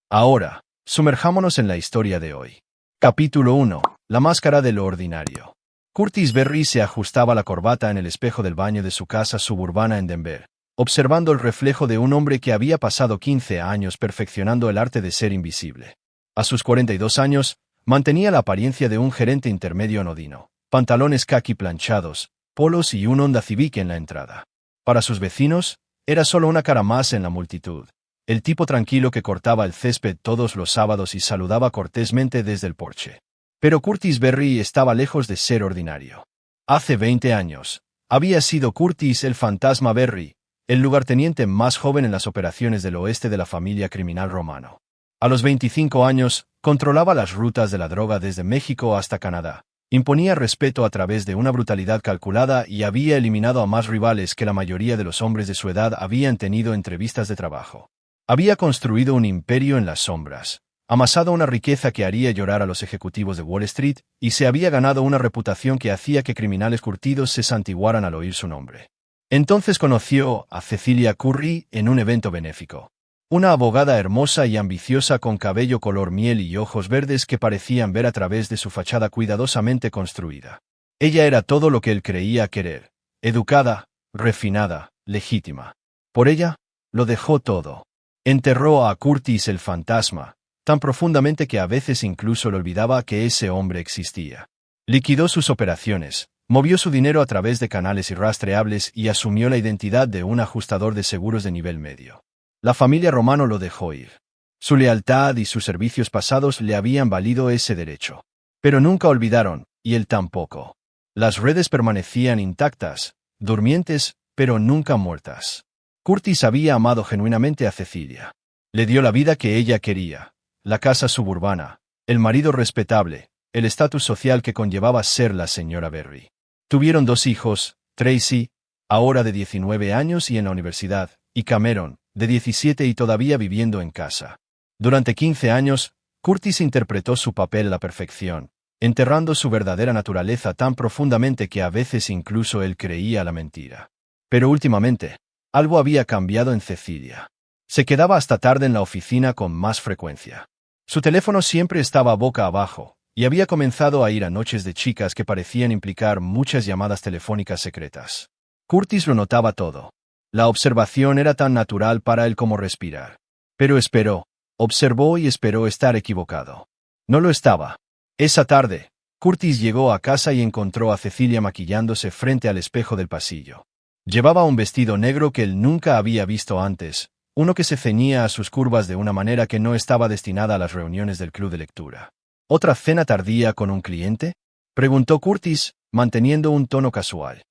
Ahora, sumerjámonos en la historia de hoy. Capítulo 1. La máscara de lo ordinario. Curtis Berry se ajustaba la corbata en el espejo del baño de su casa suburbana en Denver, observando el reflejo de un hombre que había pasado 15 años perfeccionando el arte de ser invisible. A sus 42 años, mantenía la apariencia de un gerente intermedio anodino, pantalones caqui planchados, polos y un Honda Civic en la entrada. Para sus vecinos, era solo una cara más en la multitud. El tipo tranquilo que cortaba el césped todos los sábados y saludaba cortésmente desde el porche. Pero Curtis Berry estaba lejos de ser ordinario. Hace 20 años, había sido Curtis el fantasma Berry, el lugarteniente más joven en las operaciones del oeste de la familia criminal romano. A los 25 años, controlaba las rutas de la droga desde México hasta Canadá. Imponía respeto a través de una brutalidad calculada y había eliminado a más rivales que la mayoría de los hombres de su edad habían tenido entrevistas de trabajo. Había construido un imperio en las sombras, amasado una riqueza que haría llorar a los ejecutivos de Wall Street, y se había ganado una reputación que hacía que criminales curtidos se santiguaran al oír su nombre. Entonces conoció a Cecilia Curry en un evento benéfico. Una abogada hermosa y ambiciosa con cabello color miel y ojos verdes que parecían ver a través de su fachada cuidadosamente construida. Ella era todo lo que él creía querer: educada, refinada, legítima. Por ella, lo dejó todo. Enterró a Curtis el fantasma, tan profundamente que a veces incluso le olvidaba que ese hombre existía. Liquidó sus operaciones, movió su dinero a través de canales irrastreables y asumió la identidad de un ajustador de seguros de nivel medio. La familia Romano lo dejó ir. Su lealtad y sus servicios pasados le habían valido ese derecho. Pero nunca olvidaron, y él tampoco. Las redes permanecían intactas, durmientes, pero nunca muertas. Curtis había amado genuinamente a Cecilia. Le dio la vida que ella quería, la casa suburbana, el marido respetable, el estatus social que conllevaba ser la señora Berry. Tuvieron 2 hijos, Tracy, ahora de 19 años y en la universidad, y Cameron, de 17 y todavía viviendo en casa. Durante 15 años, Curtis interpretó su papel a la perfección, enterrando su verdadera naturaleza tan profundamente que a veces incluso él creía la mentira. Pero últimamente, algo había cambiado en Cecilia. Se quedaba hasta tarde en la oficina con más frecuencia. Su teléfono siempre estaba boca abajo, y había comenzado a ir a noches de chicas que parecían implicar muchas llamadas telefónicas secretas. Curtis lo notaba todo. La observación era tan natural para él como respirar. Pero esperó, observó y esperó estar equivocado. No lo estaba. Esa tarde, Curtis llegó a casa y encontró a Cecilia maquillándose frente al espejo del pasillo. Llevaba un vestido negro que él nunca había visto antes, uno que se ceñía a sus curvas de una manera que no estaba destinada a las reuniones del club de lectura. ¿Otra cena tardía con un cliente?, preguntó Curtis, manteniendo un tono casual.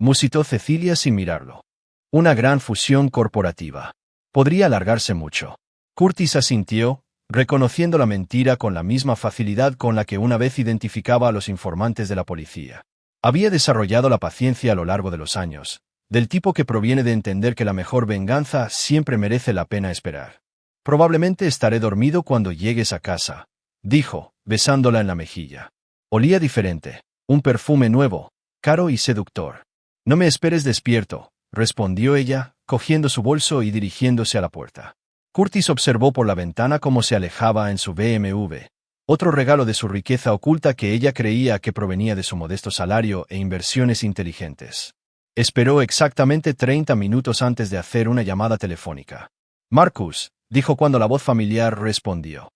Musitó Cecilia sin mirarlo. Una gran fusión corporativa. Podría alargarse mucho. Curtis asintió, reconociendo la mentira con la misma facilidad con la que una vez identificaba a los informantes de la policía. Había desarrollado la paciencia a lo largo de los años, del tipo que proviene de entender que la mejor venganza siempre merece la pena esperar. Probablemente estaré dormido cuando llegues a casa, dijo, besándola en la mejilla. Olía diferente, un perfume nuevo, caro y seductor. No me esperes despierto, respondió ella, cogiendo su bolso y dirigiéndose a la puerta. Curtis observó por la ventana cómo se alejaba en su BMW, otro regalo de su riqueza oculta que ella creía que provenía de su modesto salario e inversiones inteligentes. Esperó exactamente 30 minutos antes de hacer una llamada telefónica. Marcus, dijo cuando la voz familiar respondió.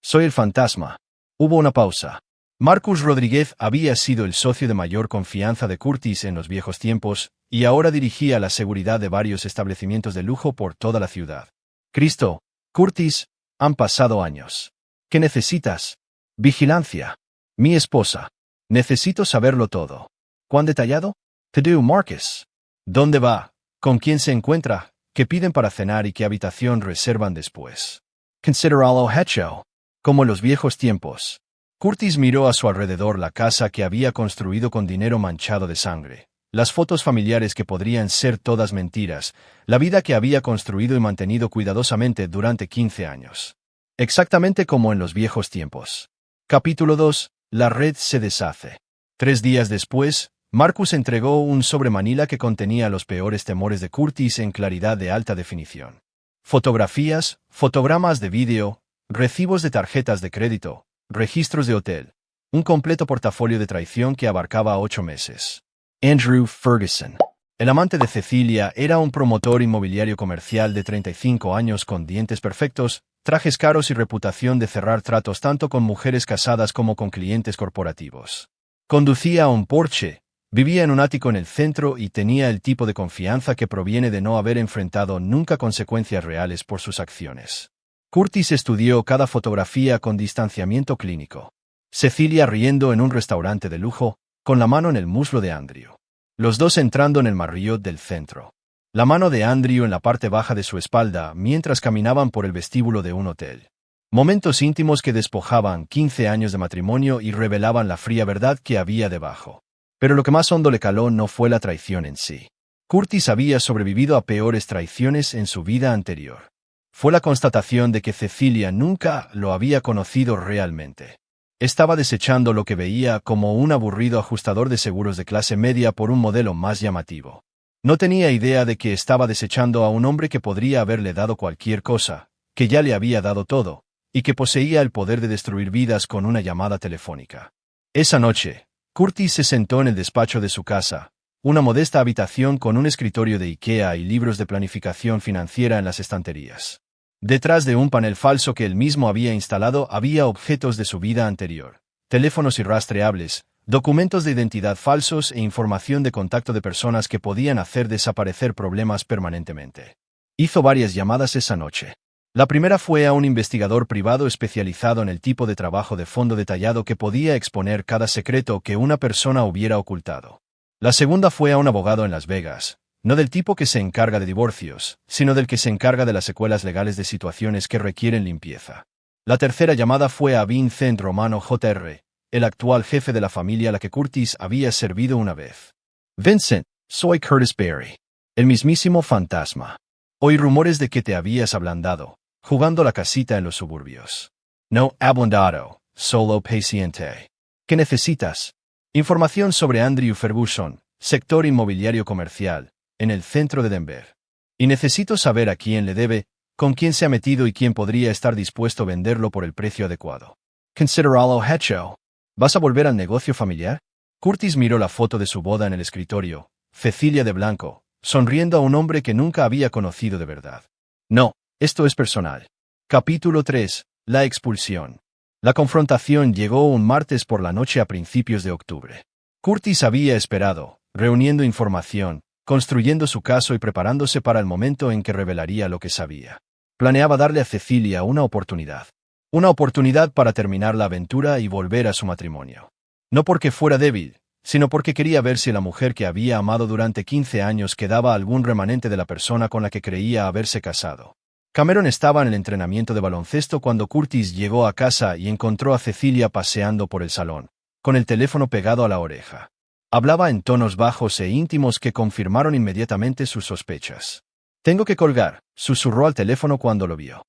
Soy el fantasma. Hubo una pausa. Marcus Rodríguez había sido el socio de mayor confianza de Curtis en los viejos tiempos, y ahora dirigía la seguridad de varios establecimientos de lujo por toda la ciudad. Cristo, Curtis, han pasado años. ¿Qué necesitas? Vigilancia. Mi esposa. Necesito saberlo todo. ¿Cuán detallado? To do, Marcus. ¿Dónde va? ¿Con quién se encuentra? ¿Qué piden para cenar y qué habitación reservan después? Consideralo hecho. Como en los viejos tiempos. Curtis miró a su alrededor la casa que había construido con dinero manchado de sangre, las fotos familiares que podrían ser todas mentiras, la vida que había construido y mantenido cuidadosamente durante 15 años. Exactamente como en los viejos tiempos. Capítulo 2. La red se deshace. 3 días después, Marcus entregó un sobre Manila que contenía los peores temores de Curtis en claridad de alta definición. Fotografías, fotogramas de vídeo, recibos de tarjetas de crédito, registros de hotel. Un completo portafolio de traición que abarcaba 8 meses. Andrew Ferguson. El amante de Cecilia era un promotor inmobiliario comercial de 35 años con dientes perfectos, trajes caros y reputación de cerrar tratos tanto con mujeres casadas como con clientes corporativos. Conducía un Porsche, vivía en un ático en el centro y tenía el tipo de confianza que proviene de no haber enfrentado nunca consecuencias reales por sus acciones. Curtis estudió cada fotografía con distanciamiento clínico. Cecilia riendo en un restaurante de lujo, con la mano en el muslo de Andrew. Los dos entrando en el Marriott del centro. La mano de Andrew en la parte baja de su espalda mientras caminaban por el vestíbulo de un hotel. Momentos íntimos que despojaban 15 años de matrimonio y revelaban la fría verdad que había debajo. Pero lo que más hondo le caló no fue la traición en sí. Curtis había sobrevivido a peores traiciones en su vida anterior. Fue la constatación de que Cecilia nunca lo había conocido realmente. Estaba desechando lo que veía como un aburrido ajustador de seguros de clase media por un modelo más llamativo. No tenía idea de que estaba desechando a un hombre que podría haberle dado cualquier cosa, que ya le había dado todo, y que poseía el poder de destruir vidas con una llamada telefónica. Esa noche, Curtis se sentó en el despacho de su casa, una modesta habitación con un escritorio de IKEA y libros de planificación financiera en las estanterías. Detrás de un panel falso que él mismo había instalado había objetos de su vida anterior, teléfonos irrastreables, documentos de identidad falsos e información de contacto de personas que podían hacer desaparecer problemas permanentemente. Hizo varias llamadas esa noche. La primera fue a un investigador privado especializado en el tipo de trabajo de fondo detallado que podía exponer cada secreto que una persona hubiera ocultado. La segunda fue a un abogado en Las Vegas, no del tipo que se encarga de divorcios, sino del que se encarga de las secuelas legales de situaciones que requieren limpieza. La tercera llamada fue a Vincent Romano Jr., el actual jefe de la familia a la que Curtis había servido una vez. Vincent, soy Curtis Berry, el mismísimo fantasma. Oí rumores de que te habías ablandado, jugando la casita en los suburbios. No ablandado, solo paciente. ¿Qué necesitas? Información sobre Andrew Ferguson, sector inmobiliario comercial, en el centro de Denver. Y necesito saber a quién le debe, con quién se ha metido y quién podría estar dispuesto a venderlo por el precio adecuado. Consideralo hecho. ¿Vas a volver al negocio familiar? Curtis miró la foto de su boda en el escritorio, Cecilia de blanco, sonriendo a un hombre que nunca había conocido de verdad. No, esto es personal. Capítulo 3. La expulsión. La confrontación llegó un martes por la noche a principios de octubre. Curtis había esperado, reuniendo información, construyendo su caso y preparándose para el momento en que revelaría lo que sabía. Planeaba darle a Cecilia una oportunidad. Una oportunidad para terminar la aventura y volver a su matrimonio. No porque fuera débil, sino porque quería ver si la mujer que había amado durante 15 años quedaba algún remanente de la persona con la que creía haberse casado. Cameron estaba en el entrenamiento de baloncesto cuando Curtis llegó a casa y encontró a Cecilia paseando por el salón, con el teléfono pegado a la oreja. Hablaba en tonos bajos e íntimos que confirmaron inmediatamente sus sospechas. Tengo que colgar, susurró al teléfono cuando lo vio.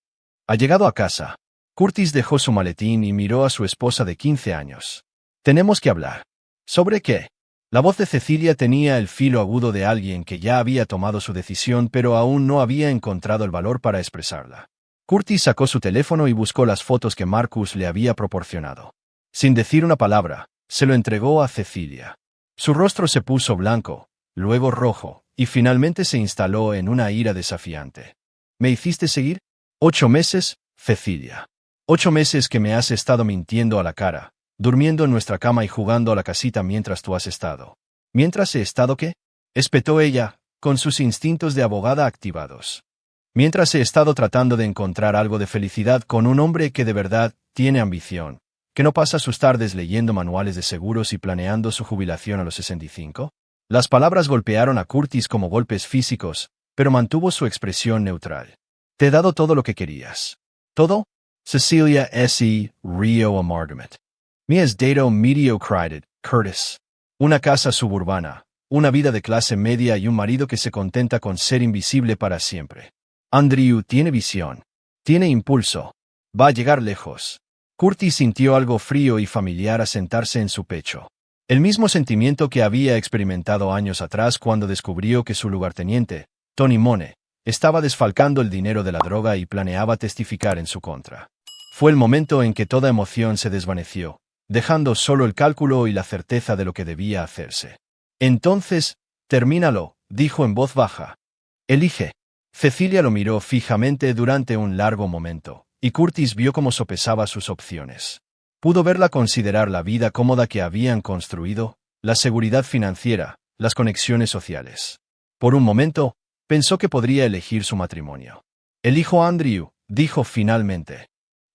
Ha llegado a casa. Curtis dejó su maletín y miró a su esposa de 15 años. Tenemos que hablar. ¿Sobre qué? La voz de Cecilia tenía el filo agudo de alguien que ya había tomado su decisión pero aún no había encontrado el valor para expresarla. Curtis sacó su teléfono y buscó las fotos que Marcus le había proporcionado. Sin decir una palabra, se lo entregó a Cecilia. Su rostro se puso blanco, luego rojo, y finalmente se instaló en una ira desafiante. ¿Me hiciste seguir? 8 meses, Cecilia. 8 meses que me has estado mintiendo a la cara, durmiendo en nuestra cama y jugando a la casita mientras tú has estado. ¿Mientras he estado qué? Espetó ella, con sus instintos de abogada activados. Mientras he estado tratando de encontrar algo de felicidad con un hombre que de verdad tiene ambición, que no pasa sus tardes leyendo manuales de seguros y planeando su jubilación a los 65. Las palabras golpearon a Curtis como golpes físicos, pero mantuvo su expresión neutral. Te he dado todo lo que querías. ¿Todo? Cecilia S. Rio Amargament. Me has dado mediocridad, Curtis. Una casa suburbana, una vida de clase media y un marido que se contenta con ser invisible para siempre. Andrew tiene visión. Tiene impulso. Va a llegar lejos. Curtis sintió algo frío y familiar asentarse en su pecho. El mismo sentimiento que había experimentado años atrás cuando descubrió que su lugarteniente, Tony Mone, Estaba desfalcando el dinero de la droga y planeaba testificar en su contra. Fue el momento en que toda emoción se desvaneció, dejando solo el cálculo y la certeza de lo que debía hacerse. Entonces, termínalo, dijo en voz baja. Elige. Cecilia lo miró fijamente durante un largo momento, y Curtis vio cómo sopesaba sus opciones. Pudo verla considerar la vida cómoda que habían construido, la seguridad financiera, las conexiones sociales. Por un momento, pensó que podría elegir su matrimonio. Elijo a Andrew, dijo finalmente.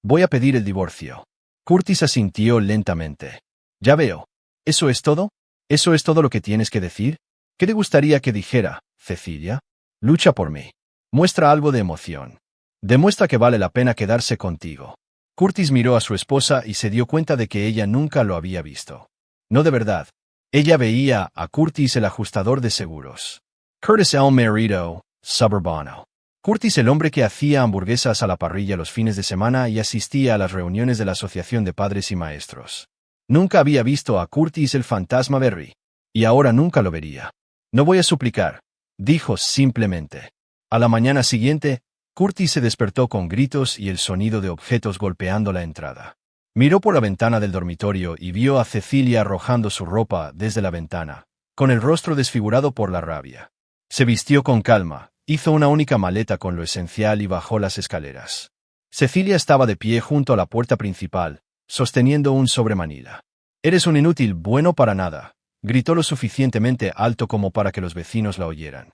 Voy a pedir el divorcio. Curtis asintió lentamente. Ya veo. ¿Eso es todo? ¿Eso es todo lo que tienes que decir? ¿Qué te gustaría que dijera, Cecilia? Lucha por mí. Muestra algo de emoción. Demuestra que vale la pena quedarse contigo. Curtis miró a su esposa y se dio cuenta de que ella nunca lo había visto. No de verdad. Ella veía a Curtis el ajustador de seguros. Curtis el marido, suburbano. Curtis el hombre que hacía hamburguesas a la parrilla los fines de semana y asistía a las reuniones de la Asociación de Padres y Maestros. Nunca había visto a Curtis el fantasma Berry. Y ahora nunca lo vería. No voy a suplicar, dijo simplemente. A la mañana siguiente, Curtis se despertó con gritos y el sonido de objetos golpeando la entrada. Miró por la ventana del dormitorio y vio a Cecilia arrojando su ropa desde la ventana, con el rostro desfigurado por la rabia. Se vistió con calma, hizo una única maleta con lo esencial y bajó las escaleras. Cecilia estaba de pie junto a la puerta principal, sosteniendo un sobremanila. «Eres un inútil bueno para nada», gritó lo suficientemente alto como para que los vecinos la oyeran.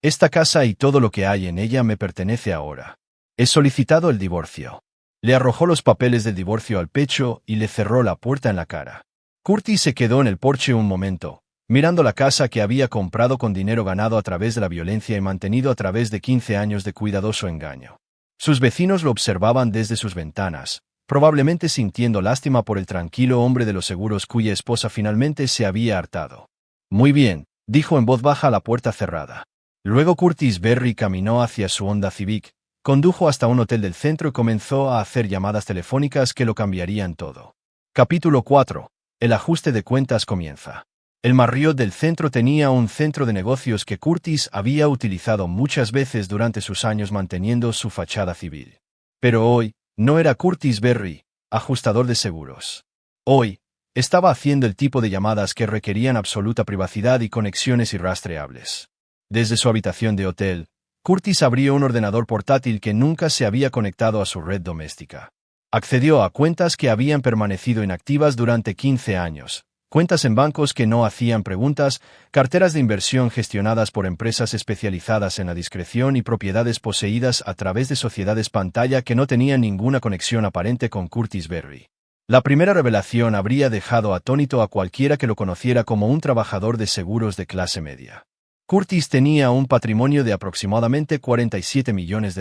«Esta casa y todo lo que hay en ella me pertenece ahora. He solicitado el divorcio». Le arrojó los papeles del divorcio al pecho y le cerró la puerta en la cara. Curtis se quedó en el porche un momento, mirando la casa que había comprado con dinero ganado a través de la violencia y mantenido a través de 15 años de cuidadoso engaño. Sus vecinos lo observaban desde sus ventanas, probablemente sintiendo lástima por el tranquilo hombre de los seguros cuya esposa finalmente se había hartado. «Muy bien», dijo en voz baja a la puerta cerrada. Luego Curtis Berry caminó hacia su Honda Civic, condujo hasta un hotel del centro y comenzó a hacer llamadas telefónicas que lo cambiarían todo. Capítulo 4. El ajuste de cuentas comienza. El Marriott del centro tenía un centro de negocios que Curtis había utilizado muchas veces durante sus años manteniendo su fachada civil. Pero hoy, no era Curtis Berry, ajustador de seguros. Hoy, estaba haciendo el tipo de llamadas que requerían absoluta privacidad y conexiones irrastreables. Desde su habitación de hotel, Curtis abrió un ordenador portátil que nunca se había conectado a su red doméstica. Accedió a cuentas que habían permanecido inactivas durante 15 años, cuentas en bancos que no hacían preguntas, carteras de inversión gestionadas por empresas especializadas en la discreción y propiedades poseídas a través de sociedades pantalla que no tenían ninguna conexión aparente con Curtis Berry. La primera revelación habría dejado atónito a cualquiera que lo conociera como un trabajador de seguros de clase media. Curtis tenía un patrimonio de aproximadamente $47 millones.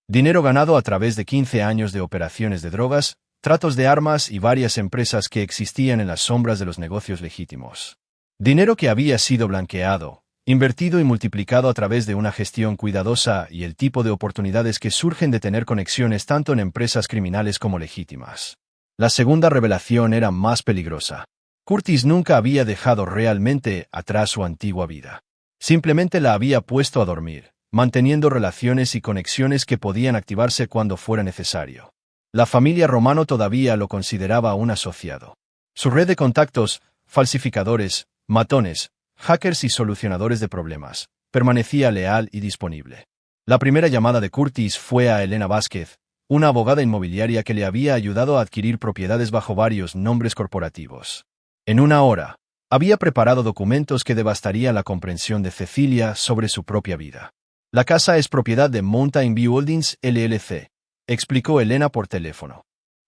Dinero ganado a través de 15 años de operaciones de drogas, tratos de armas y varias empresas que existían en las sombras de los negocios legítimos. Dinero que había sido blanqueado, invertido y multiplicado a través de una gestión cuidadosa y el tipo de oportunidades que surgen de tener conexiones tanto en empresas criminales como legítimas. La segunda revelación era más peligrosa. Curtis nunca había dejado realmente atrás su antigua vida. Simplemente la había puesto a dormir, manteniendo relaciones y conexiones que podían activarse cuando fuera necesario. La familia Romano todavía lo consideraba un asociado. Su red de contactos, falsificadores, matones, hackers y solucionadores de problemas, permanecía leal y disponible. La primera llamada de Curtis fue a Elena Vázquez, una abogada inmobiliaria que le había ayudado a adquirir propiedades bajo varios nombres corporativos. En una hora, había preparado documentos que devastarían la comprensión de Cecilia sobre su propia vida. La casa es propiedad de Mountain View Holdings LLC, explicó Elena por teléfono.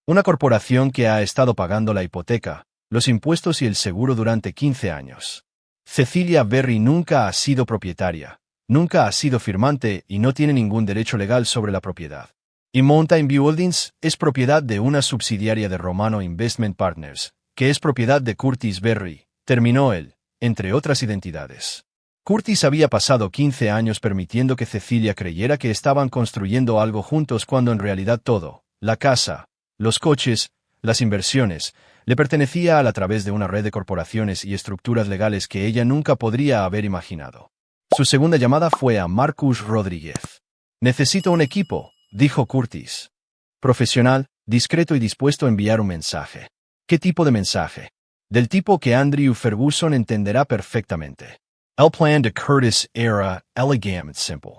Una corporación que ha estado pagando la hipoteca, los impuestos y el seguro durante 15 años. Cecilia Berry nunca ha sido propietaria, nunca ha sido firmante y no tiene ningún derecho legal sobre la propiedad. Y Mountain View Holdings es propiedad de una subsidiaria de Romano Investment Partners, que es propiedad de Curtis Berry, terminó él, entre otras identidades. Curtis había pasado 15 años permitiendo que Cecilia creyera que estaban construyendo algo juntos cuando en realidad todo, la casa, los coches, las inversiones, le pertenecía a él a través de una red de corporaciones y estructuras legales que ella nunca podría haber imaginado. Su segunda llamada fue a Marcus Rodríguez. «Necesito un equipo», dijo Curtis. «Profesional, discreto y dispuesto a enviar un mensaje». «¿Qué tipo de mensaje?» «Del tipo que Andrew Ferguson entenderá perfectamente». El plan de Curtis era elegante y simple.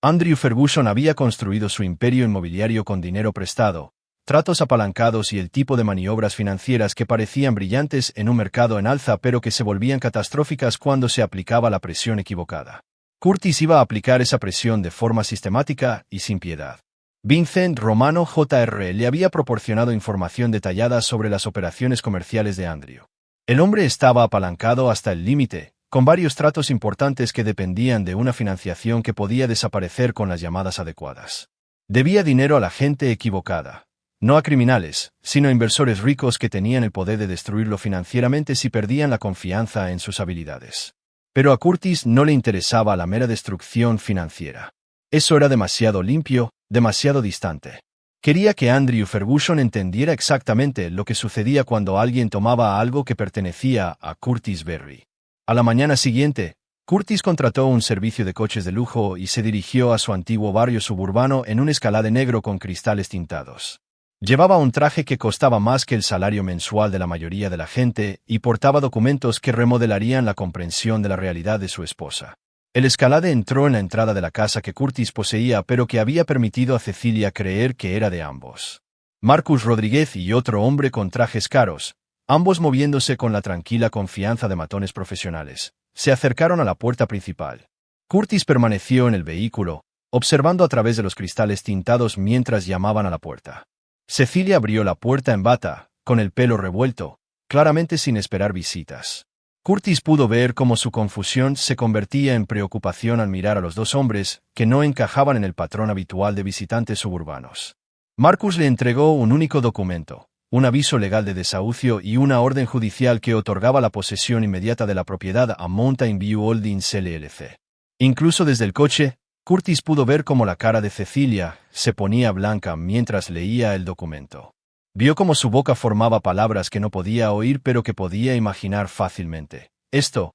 Andrew Ferguson había construido su imperio inmobiliario con dinero prestado, tratos apalancados y el tipo de maniobras financieras que parecían brillantes en un mercado en alza pero que se volvían catastróficas cuando se aplicaba la presión equivocada. Curtis iba a aplicar esa presión de forma sistemática y sin piedad. Vincent Romano Jr. le había proporcionado información detallada sobre las operaciones comerciales de Andrew. El hombre estaba apalancado hasta el límite, con varios tratos importantes que dependían de una financiación que podía desaparecer con las llamadas adecuadas. Debía dinero a la gente equivocada. No a criminales, sino a inversores ricos que tenían el poder de destruirlo financieramente si perdían la confianza en sus habilidades. Pero a Curtis no le interesaba la mera destrucción financiera. Eso era demasiado limpio, demasiado distante. Quería que Andrew Ferguson entendiera exactamente lo que sucedía cuando alguien tomaba algo que pertenecía a Curtis Berry. A la mañana siguiente, Curtis contrató un servicio de coches de lujo y se dirigió a su antiguo barrio suburbano en un Escalade negro con cristales tintados. Llevaba un traje que costaba más que el salario mensual de la mayoría de la gente y portaba documentos que remodelarían la comprensión de la realidad de su esposa. El Escalade entró en la entrada de la casa que Curtis poseía pero que había permitido a Cecilia creer que era de ambos. Marcus Rodríguez y otro hombre con trajes caros, ambos moviéndose con la tranquila confianza de matones profesionales, se acercaron a la puerta principal. Curtis permaneció en el vehículo, observando a través de los cristales tintados mientras llamaban a la puerta. Cecilia abrió la puerta en bata, con el pelo revuelto, claramente sin esperar visitas. Curtis pudo ver cómo su confusión se convertía en preocupación al mirar a los dos hombres que no encajaban en el patrón habitual de visitantes suburbanos. Marcus le entregó un único documento, un aviso legal de desahucio y una orden judicial que otorgaba la posesión inmediata de la propiedad a Mountain View Holdings LLC. Incluso desde el coche, Curtis pudo ver cómo la cara de Cecilia se ponía blanca mientras leía el documento. Vio cómo su boca formaba palabras que no podía oír pero que podía imaginar fácilmente. Esto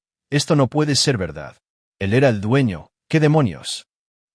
no puede ser verdad. Él era el dueño. ¿Qué demonios?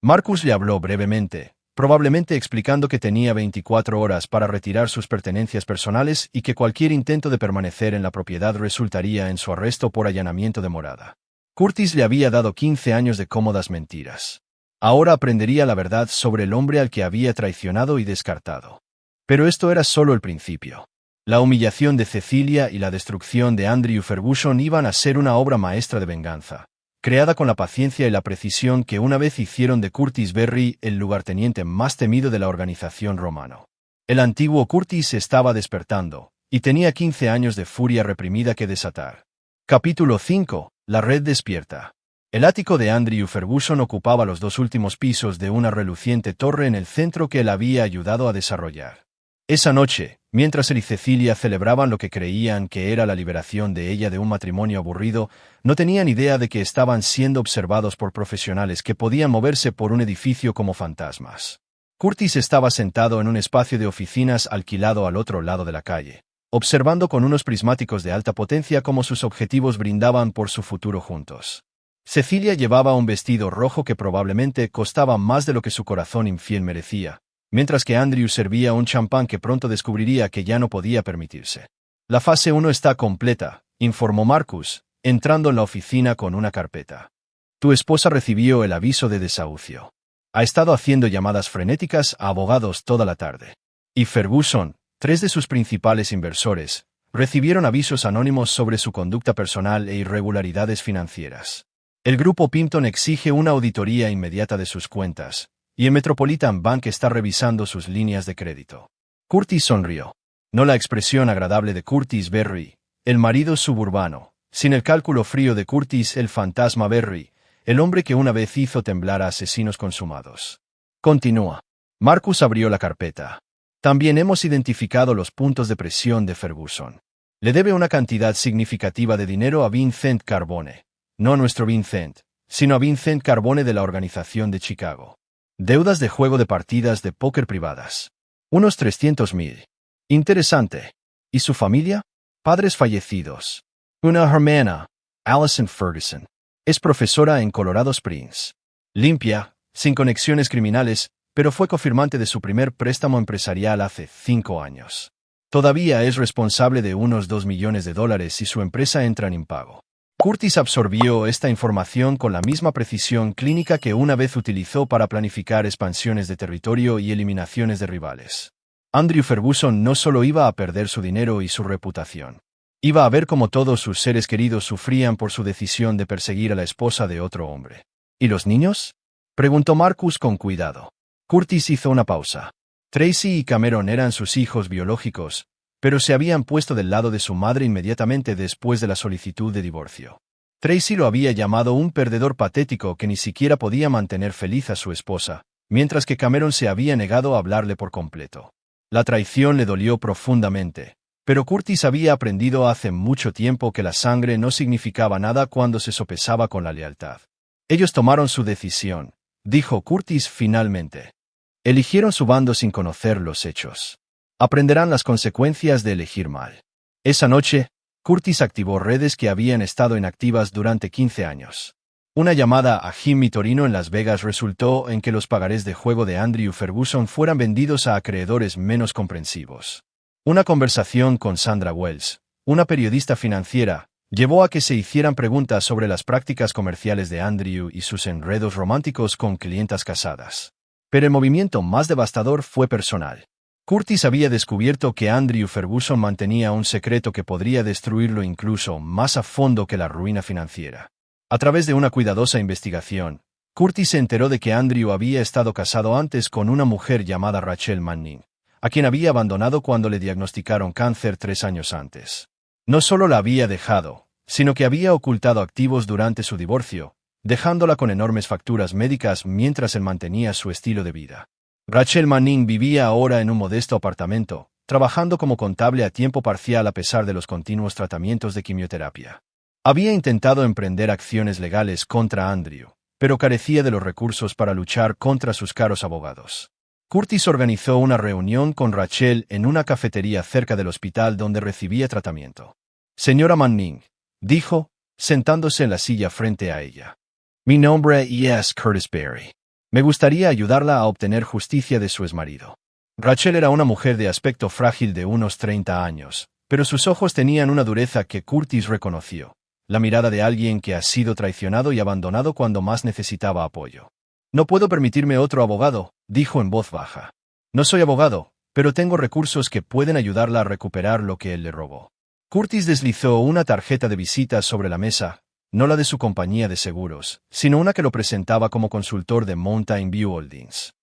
Marcus le habló brevemente, probablemente explicando que tenía 24 horas para retirar sus pertenencias personales y que cualquier intento de permanecer en la propiedad resultaría en su arresto por allanamiento de morada. Curtis le había dado 15 años de cómodas mentiras. Ahora aprendería la verdad sobre el hombre al que había traicionado y descartado. Pero esto era solo el principio. La humillación de Cecilia y la destrucción de Andrew Ferguson iban a ser una obra maestra de venganza, creada con la paciencia y la precisión que una vez hicieron de Curtis Berry el lugarteniente más temido de la organización Romano. El antiguo Curtis estaba despertando, y tenía 15 años de furia reprimida que desatar. Capítulo 5. La red despierta. El ático de Andrew Ferguson ocupaba los dos últimos pisos de una reluciente torre en el centro que él había ayudado a desarrollar. Esa noche, mientras él y Cecilia celebraban lo que creían que era la liberación de ella de un matrimonio aburrido, no tenían idea de que estaban siendo observados por profesionales que podían moverse por un edificio como fantasmas. Curtis estaba sentado en un espacio de oficinas alquilado al otro lado de la calle, observando con unos prismáticos de alta potencia cómo sus objetivos brindaban por su futuro juntos. Cecilia llevaba un vestido rojo que probablemente costaba más de lo que su corazón infiel merecía, mientras que Andrew servía un champán que pronto descubriría que ya no podía permitirse. La fase 1 está completa, informó Marcus, entrando en la oficina con una carpeta. Tu esposa recibió el aviso de desahucio. Ha estado haciendo llamadas frenéticas a abogados toda la tarde. Y Ferguson, 3 de sus principales inversores, recibieron avisos anónimos sobre su conducta personal e irregularidades financieras. El grupo Pimpton exige una auditoría inmediata de sus cuentas, y el Metropolitan Bank está revisando sus líneas de crédito. Curtis sonrió. No la expresión agradable de Curtis Berry, el marido suburbano, sin el cálculo frío de Curtis el fantasma Berry, el hombre que una vez hizo temblar a asesinos consumados. Continúa. Marcus abrió la carpeta. También hemos identificado los puntos de presión de Ferguson. Le debe una cantidad significativa de dinero a Vincent Carbone. No a nuestro Vincent, sino a Vincent Carbone de la organización de Chicago. Deudas de juego de partidas de póker privadas. Unos 300,000. Interesante. ¿Y su familia? Padres fallecidos. Una hermana, Allison Ferguson. Es profesora en Colorado Springs. Limpia, sin conexiones criminales, pero fue cofirmante de su primer préstamo empresarial hace 5 años. Todavía es responsable de unos $2 millones si su empresa entra en impago. Curtis absorbió esta información con la misma precisión clínica que una vez utilizó para planificar expansiones de territorio y eliminaciones de rivales. Andrew Ferguson no solo iba a perder su dinero y su reputación. Iba a ver cómo todos sus seres queridos sufrían por su decisión de perseguir a la esposa de otro hombre. ¿Y los niños?, preguntó Marcus con cuidado. Curtis hizo una pausa. Tracy y Cameron eran sus hijos biológicos, pero se habían puesto del lado de su madre inmediatamente después de la solicitud de divorcio. Tracy lo había llamado un perdedor patético que ni siquiera podía mantener feliz a su esposa, mientras que Cameron se había negado a hablarle por completo. La traición le dolió profundamente, pero Curtis había aprendido hace mucho tiempo que la sangre no significaba nada cuando se sopesaba con la lealtad. Ellos tomaron su decisión, dijo Curtis finalmente. Eligieron su bando sin conocer los hechos. Aprenderán las consecuencias de elegir mal. Esa noche, Curtis activó redes que habían estado inactivas durante 15 años. Una llamada a Jimmy Torino en Las Vegas resultó en que los pagarés de juego de Andrew Ferguson fueran vendidos a acreedores menos comprensivos. Una conversación con Sandra Wells, una periodista financiera, llevó a que se hicieran preguntas sobre las prácticas comerciales de Andrew y sus enredos románticos con clientas casadas. Pero el movimiento más devastador fue personal. Curtis había descubierto que Andrew Ferguson mantenía un secreto que podría destruirlo incluso más a fondo que la ruina financiera. A través de una cuidadosa investigación, Curtis se enteró de que Andrew había estado casado antes con una mujer llamada Rachel Manning, a quien había abandonado cuando le diagnosticaron cáncer 3 años antes. No solo la había dejado, sino que había ocultado activos durante su divorcio, dejándola con enormes facturas médicas mientras él mantenía su estilo de vida. Rachel Manning vivía ahora en un modesto apartamento, trabajando como contable a tiempo parcial a pesar de los continuos tratamientos de quimioterapia. Había intentado emprender acciones legales contra Andrew, pero carecía de los recursos para luchar contra sus caros abogados. Curtis organizó una reunión con Rachel en una cafetería cerca del hospital donde recibía tratamiento. Señora Manning, dijo, sentándose en la silla frente a ella. Mi nombre es Curtis Berry. Me gustaría ayudarla a obtener justicia de su exmarido. Rachel era una mujer de aspecto frágil de unos 30 años, pero sus ojos tenían una dureza que Curtis reconoció, la mirada de alguien que ha sido traicionado y abandonado cuando más necesitaba apoyo. No puedo permitirme otro abogado, dijo en voz baja. No soy abogado, pero tengo recursos que pueden ayudarla a recuperar lo que él le robó. Curtis deslizó una tarjeta de visita sobre la mesa, no la de su compañía de seguros, sino una que lo presentaba como consultor de Mountain View Holdings.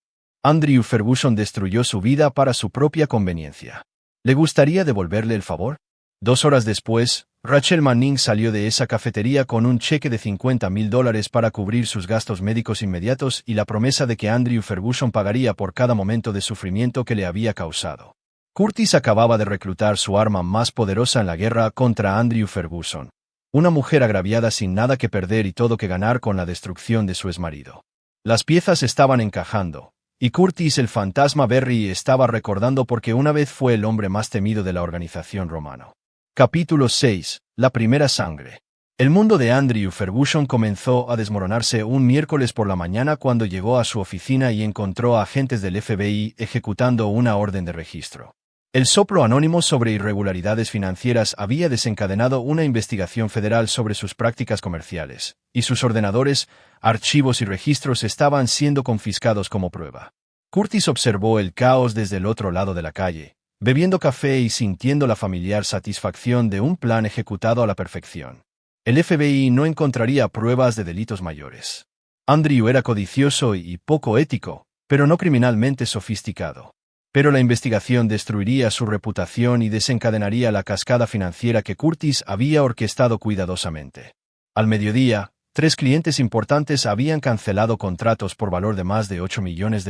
Andrew Ferguson destruyó su vida para su propia conveniencia. ¿Le gustaría devolverle el favor? 2 horas después, Rachel Manning salió de esa cafetería con un cheque de $50,000 para cubrir sus gastos médicos inmediatos y la promesa de que Andrew Ferguson pagaría por cada momento de sufrimiento que le había causado. Curtis acababa de reclutar su arma más poderosa en la guerra contra Andrew Ferguson, una mujer agraviada sin nada que perder y todo que ganar con la destrucción de su exmarido. Las piezas estaban encajando, y Curtis el fantasma Berry estaba recordando porque una vez fue el hombre más temido de la organización romano. Capítulo 6. La primera sangre. El mundo de Andrew Ferguson comenzó a desmoronarse un miércoles por la mañana cuando llegó a su oficina y encontró a agentes del FBI ejecutando una orden de registro. El soplo anónimo sobre irregularidades financieras había desencadenado una investigación federal sobre sus prácticas comerciales, y sus ordenadores, archivos y registros estaban siendo confiscados como prueba. Curtis observó el caos desde el otro lado de la calle, bebiendo café y sintiendo la familiar satisfacción de un plan ejecutado a la perfección. El FBI no encontraría pruebas de delitos mayores. Andrew era codicioso y poco ético, pero no criminalmente sofisticado. Pero la investigación destruiría su reputación y desencadenaría la cascada financiera que Curtis había orquestado cuidadosamente. Al mediodía, 3 clientes importantes habían cancelado contratos por valor de más de $8 millones.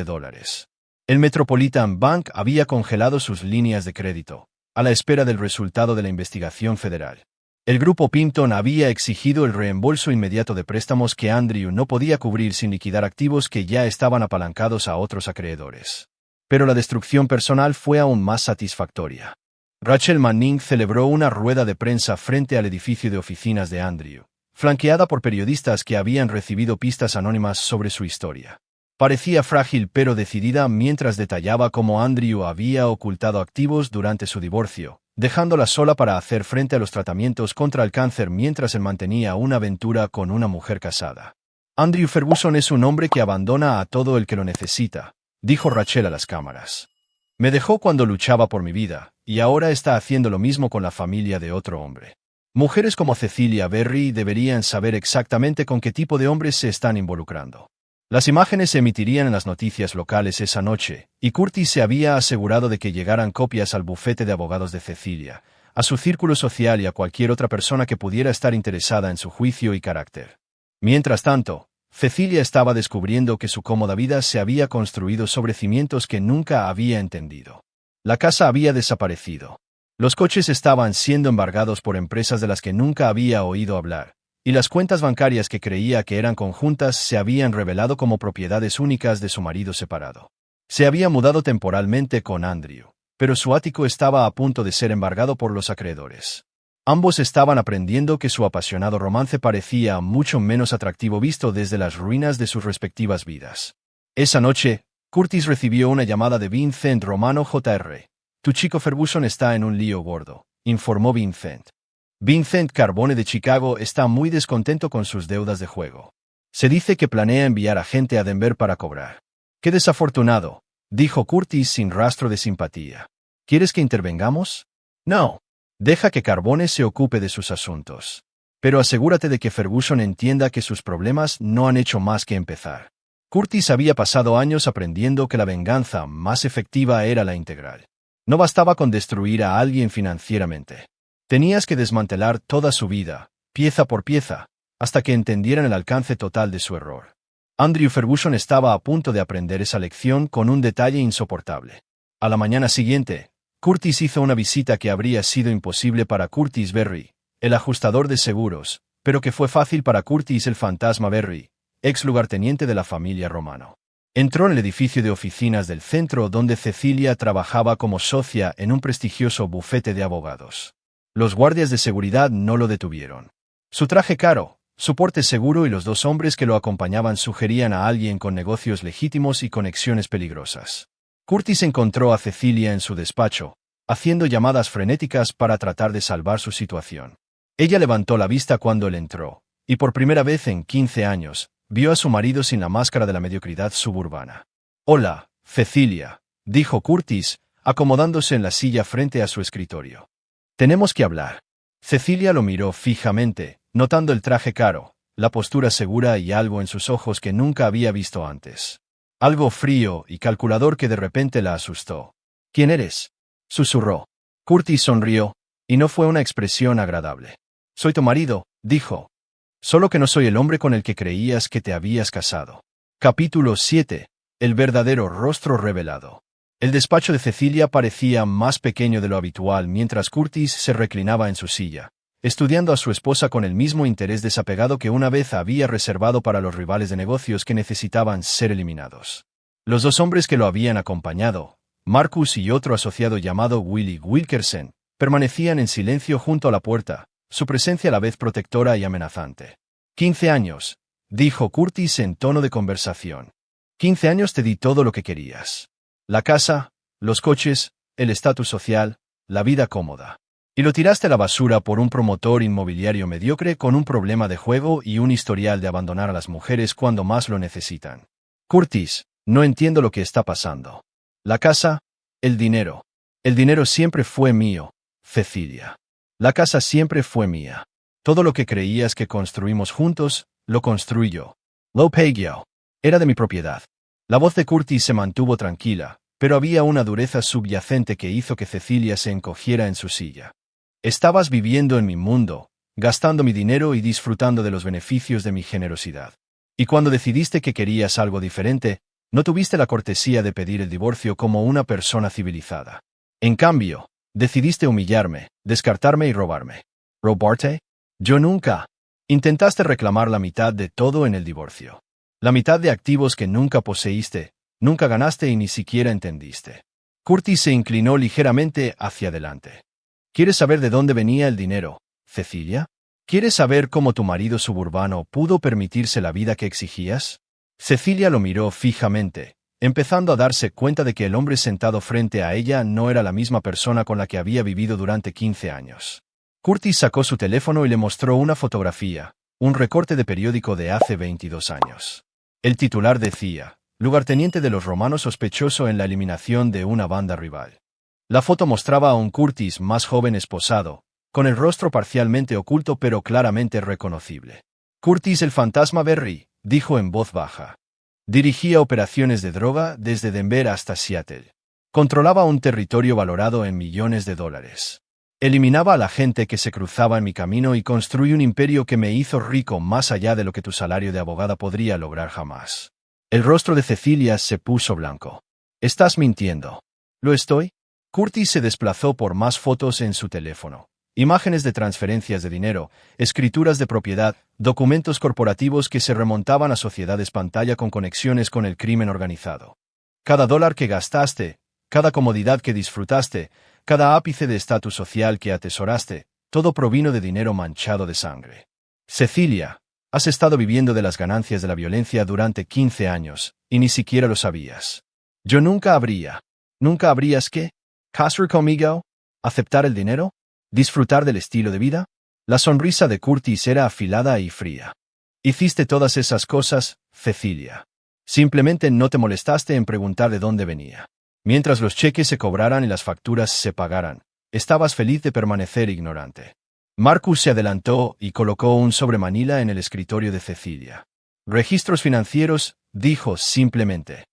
El Metropolitan Bank había congelado sus líneas de crédito, a la espera del resultado de la investigación federal. El grupo Pimpton había exigido el reembolso inmediato de préstamos que Andrew no podía cubrir sin liquidar activos que ya estaban apalancados a otros acreedores. Pero la destrucción personal fue aún más satisfactoria. Rachel Manning celebró una rueda de prensa frente al edificio de oficinas de Andrew, flanqueada por periodistas que habían recibido pistas anónimas sobre su historia. Parecía frágil pero decidida mientras detallaba cómo Andrew había ocultado activos durante su divorcio, dejándola sola para hacer frente a los tratamientos contra el cáncer mientras él mantenía una aventura con una mujer casada. Andrew Ferguson es un hombre que abandona a todo el que lo necesita, dijo Rachel a las cámaras. Me dejó cuando luchaba por mi vida, y ahora está haciendo lo mismo con la familia de otro hombre. Mujeres como Cecilia Berry deberían saber exactamente con qué tipo de hombres se están involucrando. Las imágenes se emitirían en las noticias locales esa noche, y Curtis se había asegurado de que llegaran copias al bufete de abogados de Cecilia, a su círculo social y a cualquier otra persona que pudiera estar interesada en su juicio y carácter. Mientras tanto, Cecilia estaba descubriendo que su cómoda vida se había construido sobre cimientos que nunca había entendido. La casa había desaparecido. Los coches estaban siendo embargados por empresas de las que nunca había oído hablar, y las cuentas bancarias que creía que eran conjuntas se habían revelado como propiedades únicas de su marido separado. Se había mudado temporalmente con Andrew, pero su ático estaba a punto de ser embargado por los acreedores. Ambos estaban aprendiendo que su apasionado romance parecía mucho menos atractivo visto desde las ruinas de sus respectivas vidas. Esa noche, Curtis recibió una llamada de Vincent Romano Jr. Tu chico Ferguson está en un lío gordo, informó Vincent. Vincent Carbone de Chicago está muy descontento con sus deudas de juego. Se dice que planea enviar a gente a Denver para cobrar. ¡Qué desafortunado!, dijo Curtis sin rastro de simpatía. ¿Quieres que intervengamos? No. Deja que Carbone se ocupe de sus asuntos. Pero asegúrate de que Ferguson entienda que sus problemas no han hecho más que empezar. Curtis había pasado años aprendiendo que la venganza más efectiva era la integral. No bastaba con destruir a alguien financieramente. Tenías que desmantelar toda su vida, pieza por pieza, hasta que entendieran el alcance total de su error. Andrew Ferguson estaba a punto de aprender esa lección con un detalle insoportable. A la mañana siguiente, Curtis hizo una visita que habría sido imposible para Curtis Berry, el ajustador de seguros, pero que fue fácil para Curtis el fantasma Berry, ex lugarteniente de la familia Romano. Entró en el edificio de oficinas del centro donde Cecilia trabajaba como socia en un prestigioso bufete de abogados. Los guardias de seguridad no lo detuvieron. Su traje caro, su porte seguro y los dos hombres que lo acompañaban sugerían a alguien con negocios legítimos y conexiones peligrosas. Curtis encontró a Cecilia en su despacho, haciendo llamadas frenéticas para tratar de salvar su situación. Ella levantó la vista cuando él entró, y por primera vez en 15 años, vio a su marido sin la máscara de la mediocridad suburbana. «Hola, Cecilia», dijo Curtis, acomodándose en la silla frente a su escritorio. «Tenemos que hablar». Cecilia lo miró fijamente, notando el traje caro, la postura segura y algo en sus ojos que nunca había visto antes. Algo frío y calculador que de repente la asustó. «¿Quién eres?», susurró. Curtis sonrió, y no fue una expresión agradable. «Soy tu marido», dijo. «Solo que no soy el hombre con el que creías que te habías casado». Capítulo 7. El verdadero rostro revelado. El despacho de Cecilia parecía más pequeño de lo habitual mientras Curtis se reclinaba en su silla, estudiando a su esposa con el mismo interés desapegado que una vez había reservado para los rivales de negocios que necesitaban ser eliminados. Los dos hombres que lo habían acompañado, Marcus y otro asociado llamado Willie Wilkerson, permanecían en silencio junto a la puerta, su presencia a la vez protectora y amenazante. 15 años, dijo Curtis en tono de conversación. 15 años te di todo lo que querías. La casa, los coches, el estatus social, la vida cómoda. Y lo tiraste a la basura por un promotor inmobiliario mediocre con un problema de juego y un historial de abandonar a las mujeres cuando más lo necesitan. Curtis, no entiendo lo que está pasando. La casa, el dinero. El dinero siempre fue mío, Cecilia. La casa siempre fue mía. Todo lo que creías que construimos juntos, lo construí yo. Lo pagué yo. Era de mi propiedad. La voz de Curtis se mantuvo tranquila, pero había una dureza subyacente que hizo que Cecilia se encogiera en su silla. Estabas viviendo en mi mundo, gastando mi dinero y disfrutando de los beneficios de mi generosidad. Y cuando decidiste que querías algo diferente, no tuviste la cortesía de pedir el divorcio como una persona civilizada. En cambio, decidiste humillarme, descartarme y robarme. ¿Robarte? Yo nunca. Intentaste reclamar la mitad de todo en el divorcio. La mitad de activos que nunca poseíste, nunca ganaste y ni siquiera entendiste. Curtis se inclinó ligeramente hacia adelante. ¿Quieres saber de dónde venía el dinero, Cecilia? ¿Quieres saber cómo tu marido suburbano pudo permitirse la vida que exigías? Cecilia lo miró fijamente, empezando a darse cuenta de que el hombre sentado frente a ella no era la misma persona con la que había vivido durante 15 años. Curtis sacó su teléfono y le mostró una fotografía, un recorte de periódico de hace 22 años. El titular decía: lugarteniente de los romanos sospechoso en la eliminación de una banda rival. La foto mostraba a un Curtis más joven esposado, con el rostro parcialmente oculto pero claramente reconocible. Curtis el fantasma Berry, dijo en voz baja. Dirigía operaciones de droga desde Denver hasta Seattle. Controlaba un territorio valorado en millones de dólares. Eliminaba a la gente que se cruzaba en mi camino y construí un imperio que me hizo rico más allá de lo que tu salario de abogada podría lograr jamás. El rostro de Cecilia se puso blanco. ¿Estás mintiendo? ¿Lo estoy? Curtis se desplazó por más fotos en su teléfono. Imágenes de transferencias de dinero, escrituras de propiedad, documentos corporativos que se remontaban a sociedades pantalla con conexiones con el crimen organizado. Cada dólar que gastaste, cada comodidad que disfrutaste, cada ápice de estatus social que atesoraste, todo provino de dinero manchado de sangre. Cecilia, has estado viviendo de las ganancias de la violencia durante 15 años, y ni siquiera lo sabías. Yo nunca habrías ¿qué? ¿Casar conmigo? ¿Aceptar el dinero? ¿Disfrutar del estilo de vida? La sonrisa de Curtis era afilada y fría. Hiciste todas esas cosas, Cecilia. Simplemente no te molestaste en preguntar de dónde venía. Mientras los cheques se cobraran y las facturas se pagaran, estabas feliz de permanecer ignorante. Marcus se adelantó y colocó un sobre Manila en el escritorio de Cecilia. Registros financieros, dijo simplemente.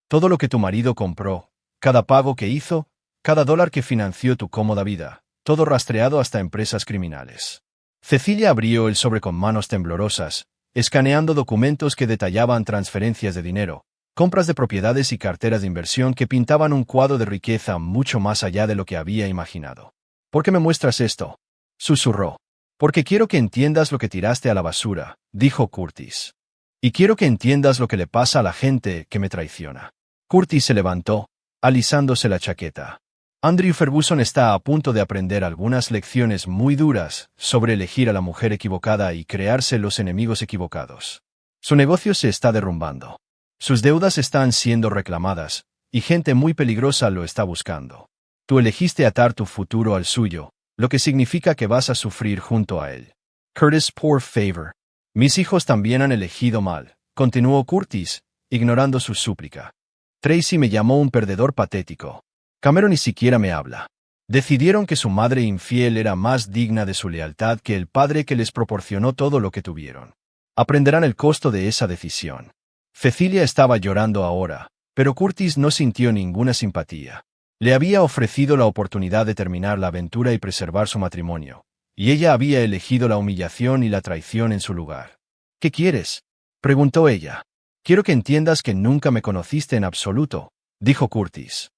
Todo lo que tu marido compró, cada pago que hizo, cada dólar que financió tu cómoda vida. Todo rastreado hasta empresas criminales. Cecilia abrió el sobre con manos temblorosas, escaneando documentos que detallaban transferencias de dinero, compras de propiedades y carteras de inversión que pintaban un cuadro de riqueza mucho más allá de lo que había imaginado. ¿Por qué me muestras esto? Susurró. Porque quiero que entiendas lo que tiraste a la basura, dijo Curtis. Y quiero que entiendas lo que le pasa a la gente que me traiciona. Curtis se levantó, alisándose la chaqueta. Andrew Ferguson está a punto de aprender algunas lecciones muy duras sobre elegir a la mujer equivocada y crearse los enemigos equivocados. Su negocio se está derrumbando. Sus deudas están siendo reclamadas, y gente muy peligrosa lo está buscando. Tú elegiste atar tu futuro al suyo, lo que significa que vas a sufrir junto a él. Curtis, por favor. Mis hijos también han elegido mal, continuó Curtis, ignorando su súplica. Tracy me llamó un perdedor patético. Cameron ni siquiera me habla. Decidieron que su madre infiel era más digna de su lealtad que el padre que les proporcionó todo lo que tuvieron. Aprenderán el costo de esa decisión. Cecilia estaba llorando ahora, pero Curtis no sintió ninguna simpatía. Le había ofrecido la oportunidad de terminar la aventura y preservar su matrimonio, y ella había elegido la humillación y la traición en su lugar. ¿Qué quieres?, preguntó ella. Quiero que entiendas que nunca me conociste en absoluto, dijo Curtis.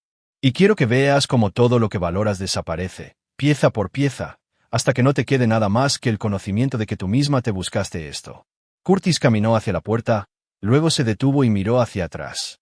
Y quiero que veas cómo todo lo que valoras desaparece, pieza por pieza, hasta que no te quede nada más que el conocimiento de que tú misma te buscaste esto. Curtis caminó hacia la puerta, luego se detuvo y miró hacia atrás.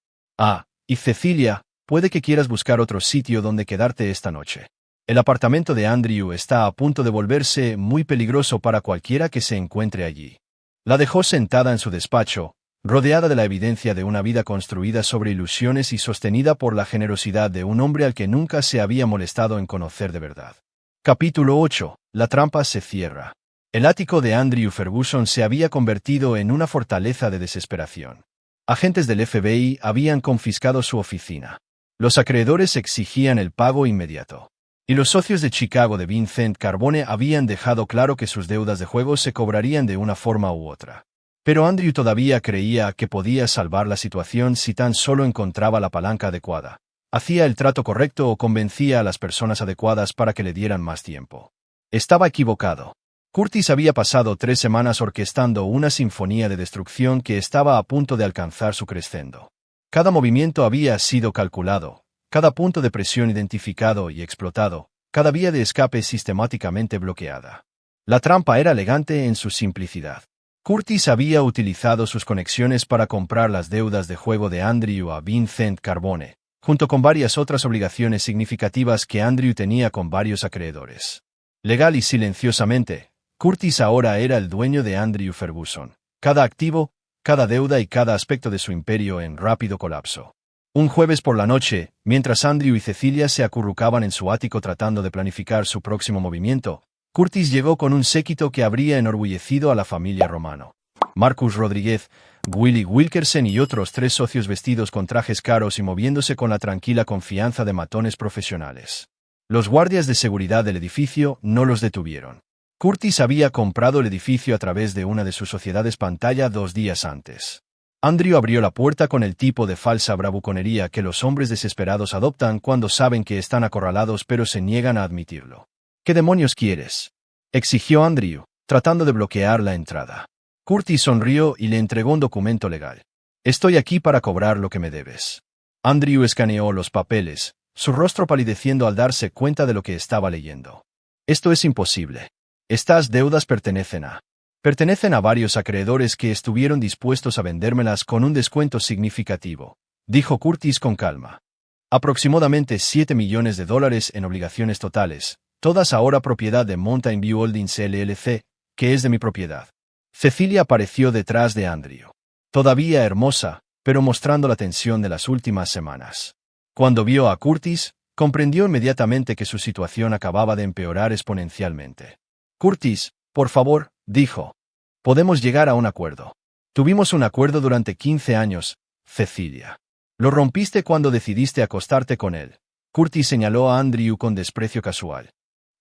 Y Cecilia, puede que quieras buscar otro sitio donde quedarte esta noche. El apartamento de Andrew está a punto de volverse muy peligroso para cualquiera que se encuentre allí. La dejó sentada en su despacho, rodeada de la evidencia de una vida construida sobre ilusiones y sostenida por la generosidad de un hombre al que nunca se había molestado en conocer de verdad. Capítulo 8. La trampa se cierra. El ático de Andrew Ferguson se había convertido en una fortaleza de desesperación. Agentes del FBI habían confiscado su oficina. Los acreedores exigían el pago inmediato. Y los socios de Chicago de Vincent Carbone habían dejado claro que sus deudas de juego se cobrarían de una forma u otra. Pero Andrew todavía creía que podía salvar la situación si tan solo encontraba la palanca adecuada, hacía el trato correcto o convencía a las personas adecuadas para que le dieran más tiempo. Estaba equivocado. Curtis había pasado 3 semanas orquestando una sinfonía de destrucción que estaba a punto de alcanzar su crescendo. Cada movimiento había sido calculado, cada punto de presión identificado y explotado, cada vía de escape sistemáticamente bloqueada. La trampa era elegante en su simplicidad. Curtis había utilizado sus conexiones para comprar las deudas de juego de Andrew a Vincent Carbone, junto con varias otras obligaciones significativas que Andrew tenía con varios acreedores. Legal y silenciosamente, Curtis ahora era el dueño de Andrew Ferguson. Cada activo, cada deuda y cada aspecto de su imperio en rápido colapso. Un jueves por la noche, mientras Andrew y Cecilia se acurrucaban en su ático tratando de planificar su próximo movimiento, Curtis llegó con un séquito que habría enorgullecido a la familia Romano. Marcus Rodríguez, Willie Wilkerson y otros 3 socios vestidos con trajes caros y moviéndose con la tranquila confianza de matones profesionales. Los guardias de seguridad del edificio no los detuvieron. Curtis había comprado el edificio a través de una de sus sociedades pantalla 2 días antes. Andrew abrió la puerta con el tipo de falsa bravuconería que los hombres desesperados adoptan cuando saben que están acorralados pero se niegan a admitirlo. ¿Qué demonios quieres?, exigió Andrew, tratando de bloquear la entrada. Curtis sonrió y le entregó un documento legal. Estoy aquí para cobrar lo que me debes. Andrew escaneó los papeles, su rostro palideciendo al darse cuenta de lo que estaba leyendo. Esto es imposible. Estas deudas pertenecen a varios acreedores que estuvieron dispuestos a vendérmelas con un descuento significativo, dijo Curtis con calma. Aproximadamente $7 millones en obligaciones totales, todas ahora propiedad de Mountain View Holdings LLC, que es de mi propiedad. Cecilia apareció detrás de Andrew. Todavía hermosa, pero mostrando la tensión de las últimas semanas. Cuando vio a Curtis, comprendió inmediatamente que su situación acababa de empeorar exponencialmente. Curtis, por favor, dijo. Podemos llegar a un acuerdo. Tuvimos un acuerdo durante 15 años, Cecilia. Lo rompiste cuando decidiste acostarte con él. Curtis señaló a Andrew con desprecio casual.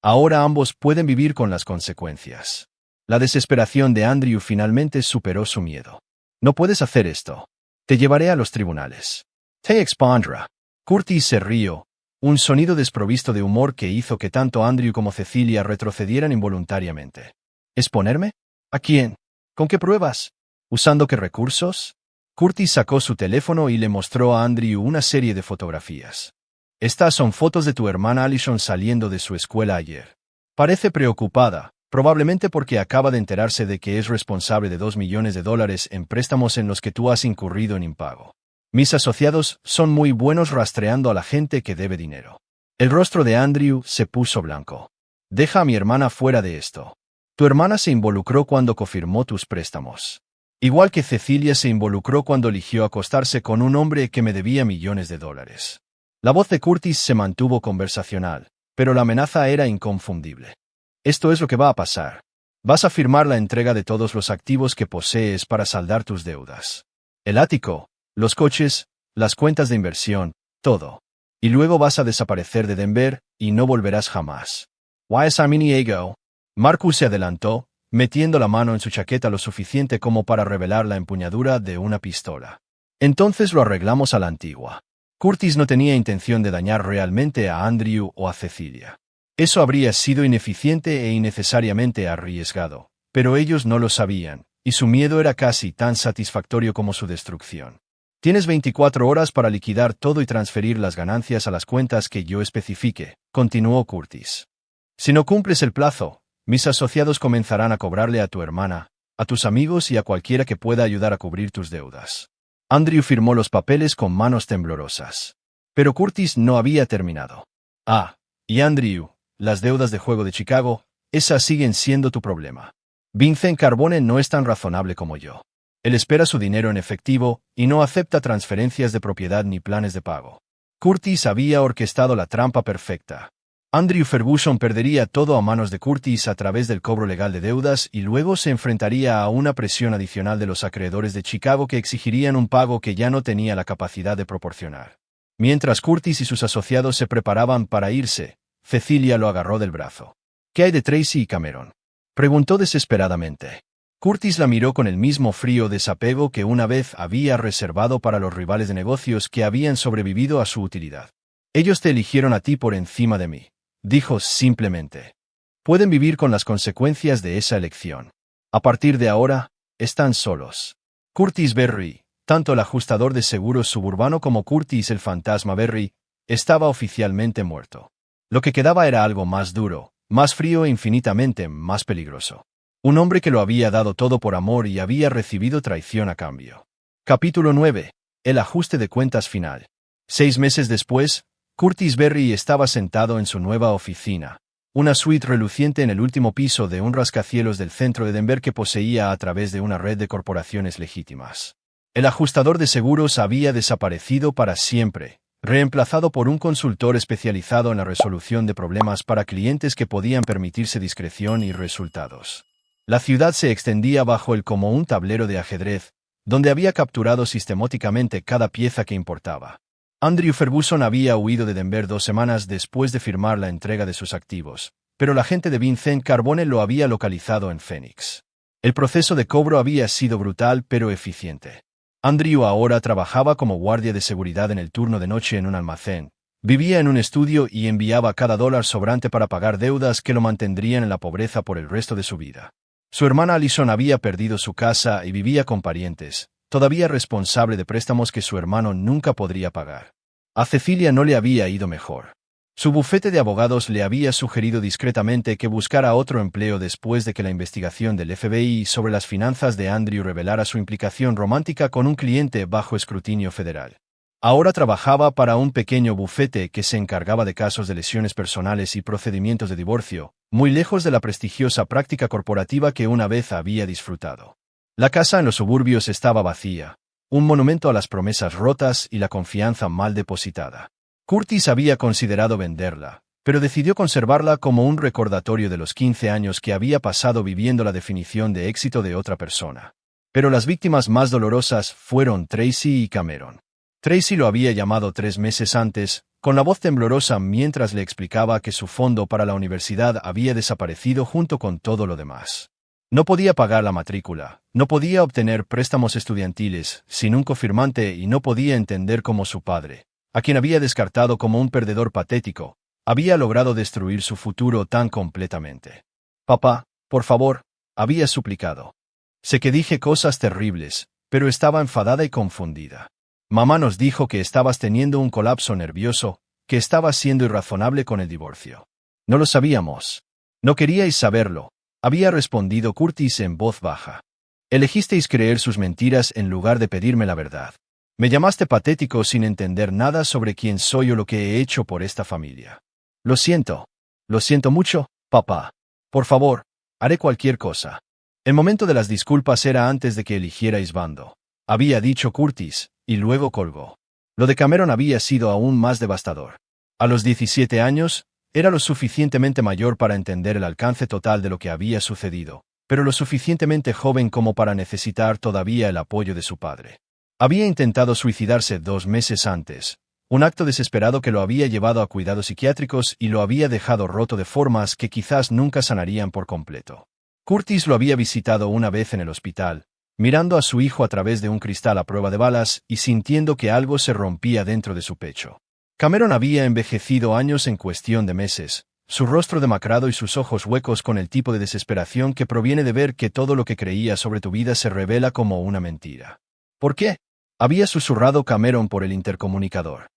Ahora ambos pueden vivir con las consecuencias. La desesperación de Andrew finalmente superó su miedo. No puedes hacer esto. Te llevaré a los tribunales. Te expondrá. Curtis se rió, un sonido desprovisto de humor que hizo que tanto Andrew como Cecilia retrocedieran involuntariamente. ¿Exponerme? ¿A quién? ¿Con qué pruebas? ¿Usando qué recursos? Curtis sacó su teléfono y le mostró a Andrew una serie de fotografías. Estas son fotos de tu hermana Allison saliendo de su escuela ayer. Parece preocupada, probablemente porque acaba de enterarse de que es responsable de $2 millones en préstamos en los que tú has incurrido en impago. Mis asociados son muy buenos rastreando a la gente que debe dinero. El rostro de Andrew se puso blanco. Deja a mi hermana fuera de esto. Tu hermana se involucró cuando confirmó tus préstamos. Igual que Cecilia se involucró cuando eligió acostarse con un hombre que me debía $millones. La voz de Curtis se mantuvo conversacional, pero la amenaza era inconfundible. Esto es lo que va a pasar. Vas a firmar la entrega de todos los activos que posees para saldar tus deudas. El ático, los coches, las cuentas de inversión, todo. Y luego vas a desaparecer de Denver y no volverás jamás. Why is mini ego? Marcus se adelantó, metiendo la mano en su chaqueta lo suficiente como para revelar la empuñadura de una pistola. Entonces lo arreglamos a la antigua. Curtis no tenía intención de dañar realmente a Andrew o a Cecilia. Eso habría sido ineficiente e innecesariamente arriesgado, pero ellos no lo sabían, y su miedo era casi tan satisfactorio como su destrucción. Tienes 24 horas para liquidar todo y transferir las ganancias a las cuentas que yo especifique, continuó Curtis. Si no cumples el plazo, mis asociados comenzarán a cobrarle a tu hermana, a tus amigos y a cualquiera que pueda ayudar a cubrir tus deudas. Andrew firmó los papeles con manos temblorosas. Pero Curtis no había terminado. Y Andrew, las deudas de juego de Chicago, esas siguen siendo tu problema. Vincent Carbone no es tan razonable como yo. Él espera su dinero en efectivo y no acepta transferencias de propiedad ni planes de pago. Curtis había orquestado la trampa perfecta. Andrew Ferguson perdería todo a manos de Curtis a través del cobro legal de deudas y luego se enfrentaría a una presión adicional de los acreedores de Chicago que exigirían un pago que ya no tenía la capacidad de proporcionar. Mientras Curtis y sus asociados se preparaban para irse, Cecilia lo agarró del brazo. ¿Qué hay de Tracy y Cameron?, preguntó desesperadamente. Curtis la miró con el mismo frío desapego que una vez había reservado para los rivales de negocios que habían sobrevivido a su utilidad. Ellos te eligieron a ti por encima de mí, dijo simplemente. Pueden vivir con las consecuencias de esa elección. A partir de ahora, están solos. Curtis Berry, tanto el ajustador de seguros suburbano como Curtis el fantasma Berry, estaba oficialmente muerto. Lo que quedaba era algo más duro, más frío e infinitamente más peligroso. Un hombre que lo había dado todo por amor y había recibido traición a cambio. Capítulo 9. El ajuste de cuentas final. 6 meses después, Curtis Berry estaba sentado en su nueva oficina, una suite reluciente en el último piso de un rascacielos del centro de Denver que poseía a través de una red de corporaciones legítimas. El ajustador de seguros había desaparecido para siempre, reemplazado por un consultor especializado en la resolución de problemas para clientes que podían permitirse discreción y resultados. La ciudad se extendía bajo él como un tablero de ajedrez, donde había capturado sistemáticamente cada pieza que importaba. Andrew Ferguson había huido de Denver 2 semanas después de firmar la entrega de sus activos, pero la gente de Vincent Carbone lo había localizado en Phoenix. El proceso de cobro había sido brutal pero eficiente. Andrew ahora trabajaba como guardia de seguridad en el turno de noche en un almacén, vivía en un estudio y enviaba cada dólar sobrante para pagar deudas que lo mantendrían en la pobreza por el resto de su vida. Su hermana Allison había perdido su casa y vivía con parientes, todavía responsable de préstamos que su hermano nunca podría pagar. A Cecilia no le había ido mejor. Su bufete de abogados le había sugerido discretamente que buscara otro empleo después de que la investigación del FBI sobre las finanzas de Andrew revelara su implicación romántica con un cliente bajo escrutinio federal. Ahora trabajaba para un pequeño bufete que se encargaba de casos de lesiones personales y procedimientos de divorcio, muy lejos de la prestigiosa práctica corporativa que una vez había disfrutado. La casa en los suburbios estaba vacía, un monumento a las promesas rotas y la confianza mal depositada. Curtis había considerado venderla, pero decidió conservarla como un recordatorio de los 15 años que había pasado viviendo la definición de éxito de otra persona. Pero las víctimas más dolorosas fueron Tracy y Cameron. Tracy lo había llamado 3 meses antes, con la voz temblorosa mientras le explicaba que su fondo para la universidad había desaparecido junto con todo lo demás. No podía pagar la matrícula, no podía obtener préstamos estudiantiles sin un cofirmante y no podía entender cómo su padre, a quien había descartado como un perdedor patético, había logrado destruir su futuro tan completamente. «Papá, por favor», había suplicado. «Sé que dije cosas terribles, pero estaba enfadada y confundida. Mamá nos dijo que estabas teniendo un colapso nervioso, que estabas siendo irrazonable con el divorcio. No lo sabíamos. No queríais saberlo», había respondido Curtis en voz baja. «Elegisteis creer sus mentiras en lugar de pedirme la verdad. Me llamaste patético sin entender nada sobre quién soy o lo que he hecho por esta familia. Lo siento mucho, papá. Por favor, haré cualquier cosa». El momento de las disculpas era antes de que eligierais bando, había dicho Curtis, y luego colgó. Lo de Cameron había sido aún más devastador. A los 17 años, era lo suficientemente mayor para entender el alcance total de lo que había sucedido, pero lo suficientemente joven como para necesitar todavía el apoyo de su padre. Había intentado suicidarse 2 meses antes, un acto desesperado que lo había llevado a cuidados psiquiátricos y lo había dejado roto de formas que quizás nunca sanarían por completo. Curtis lo había visitado una vez en el hospital, mirando a su hijo a través de un cristal a prueba de balas y sintiendo que algo se rompía dentro de su pecho. Cameron había envejecido años en cuestión de meses, su rostro demacrado y sus ojos huecos con el tipo de desesperación que proviene de ver que todo lo que creía sobre tu vida se revela como una mentira. «¿Por qué?», había susurrado Cameron por el intercomunicador.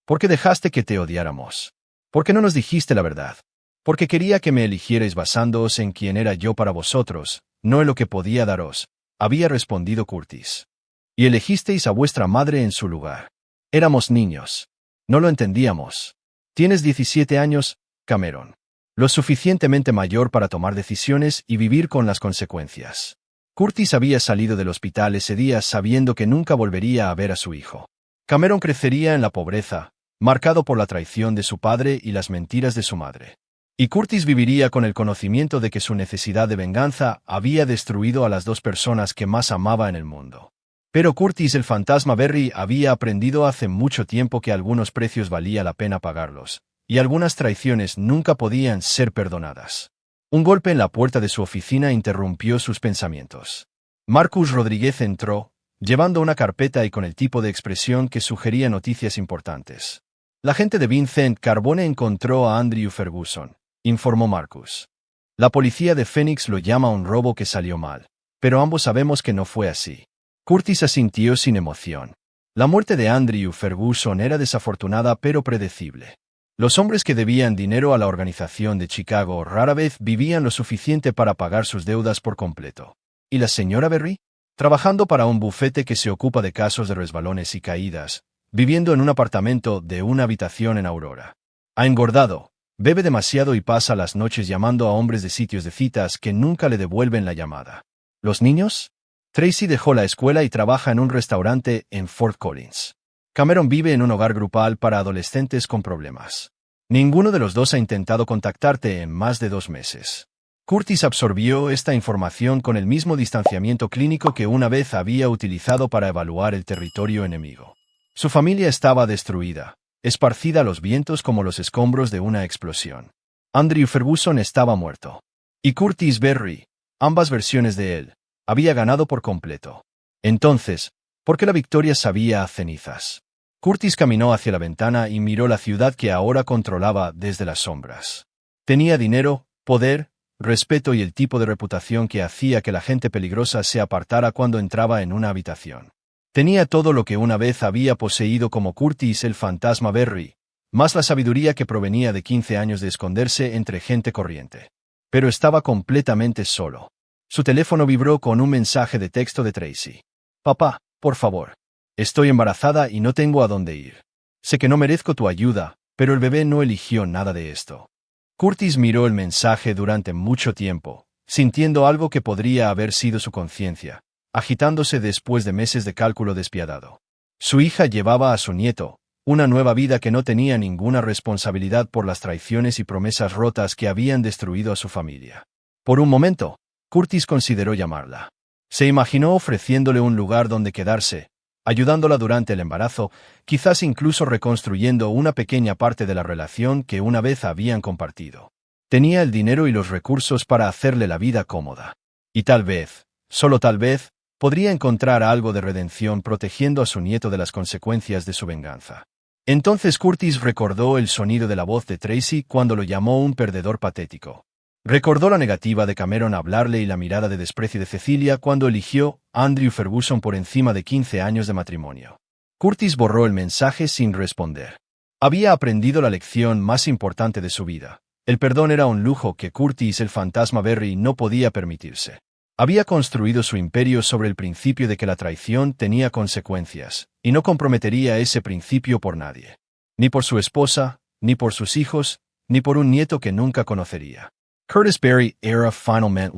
«¿Por qué dejaste que te odiáramos? ¿Por qué no nos dijiste la verdad? Porque quería que me eligierais basándoos en quién era yo para vosotros, no en lo que podía daros», había respondido Curtis. «Y elegisteis a vuestra madre en su lugar. Éramos niños. No lo entendíamos. Tienes 17 años, Cameron. Lo suficientemente mayor para tomar decisiones y vivir con las consecuencias». Curtis había salido del hospital ese día sabiendo que nunca volvería a ver a su hijo. Cameron crecería en la pobreza, marcado por la traición de su padre y las mentiras de su madre. Y Curtis viviría con el conocimiento de que su necesidad de venganza había destruido a las 2 personas que más amaba en el mundo. Pero Curtis el fantasma Berry había aprendido hace mucho tiempo que algunos precios valía la pena pagarlos, y algunas traiciones nunca podían ser perdonadas. Un golpe en la puerta de su oficina interrumpió sus pensamientos. Marcus Rodríguez entró, llevando una carpeta y con el tipo de expresión que sugería noticias importantes. «La gente de Vincent Carbone encontró a Andrew Ferguson», informó Marcus. «La policía de Phoenix lo llama un robo que salió mal, pero ambos sabemos que no fue así». Curtis asintió sin emoción. La muerte de Andrew Ferguson era desafortunada pero predecible. Los hombres que debían dinero a la organización de Chicago rara vez vivían lo suficiente para pagar sus deudas por completo. ¿Y la señora Berry? Trabajando para un bufete que se ocupa de casos de resbalones y caídas, viviendo en un apartamento de una habitación en Aurora. Ha engordado, Bebe demasiado y pasa las noches llamando a hombres de sitios de citas que nunca le devuelven la llamada. ¿Los niños? Tracy dejó la escuela y trabaja en un restaurante en Fort Collins. Cameron vive en un hogar grupal para adolescentes con problemas. Ninguno de los dos ha intentado contactarte en más de 2 meses. Curtis absorbió esta información con el mismo distanciamiento clínico que una vez había utilizado para evaluar el territorio enemigo. Su familia estaba destruida, esparcida a los vientos como los escombros de una explosión. Andrew Ferguson estaba muerto. Y Curtis Berry, ambas versiones de él, había ganado por completo. Entonces, ¿por qué la victoria sabía a cenizas? Curtis caminó hacia la ventana y miró la ciudad que ahora controlaba desde las sombras. Tenía dinero, poder, respeto y el tipo de reputación que hacía que la gente peligrosa se apartara cuando entraba en una habitación. Tenía todo lo que una vez había poseído como Curtis el fantasma Berry, más la sabiduría que provenía de 15 años de esconderse entre gente corriente. Pero estaba completamente solo. Su teléfono vibró con un mensaje de texto de Tracy. «Papá, por favor. Estoy embarazada y no tengo a dónde ir. Sé que no merezco tu ayuda, pero el bebé no eligió nada de esto». Curtis miró el mensaje durante mucho tiempo, sintiendo algo que podría haber sido su conciencia, agitándose después de meses de cálculo despiadado. Su hija llevaba a su nieto, una nueva vida que no tenía ninguna responsabilidad por las traiciones y promesas rotas que habían destruido a su familia. Por un momento, Curtis consideró llamarla. Se imaginó ofreciéndole un lugar donde quedarse, ayudándola durante el embarazo, quizás incluso reconstruyendo una pequeña parte de la relación que una vez habían compartido. Tenía el dinero y los recursos para hacerle la vida cómoda. Y tal vez, solo tal vez, podría encontrar algo de redención protegiendo a su nieto de las consecuencias de su venganza. Entonces Curtis recordó el sonido de la voz de Tracy cuando lo llamó un perdedor patético. Recordó la negativa de Cameron a hablarle y la mirada de desprecio de Cecilia cuando eligió a Andrew Ferguson por encima de 15 años de matrimonio. Curtis borró el mensaje sin responder. Había aprendido la lección más importante de su vida. El perdón era un lujo que Curtis el fantasma Berry no podía permitirse. Había construido su imperio sobre el principio de que la traición tenía consecuencias, y no comprometería ese principio por nadie. Ni por su esposa, ni por sus hijos, ni por un nieto que nunca conocería. Curtis Berry era finalmente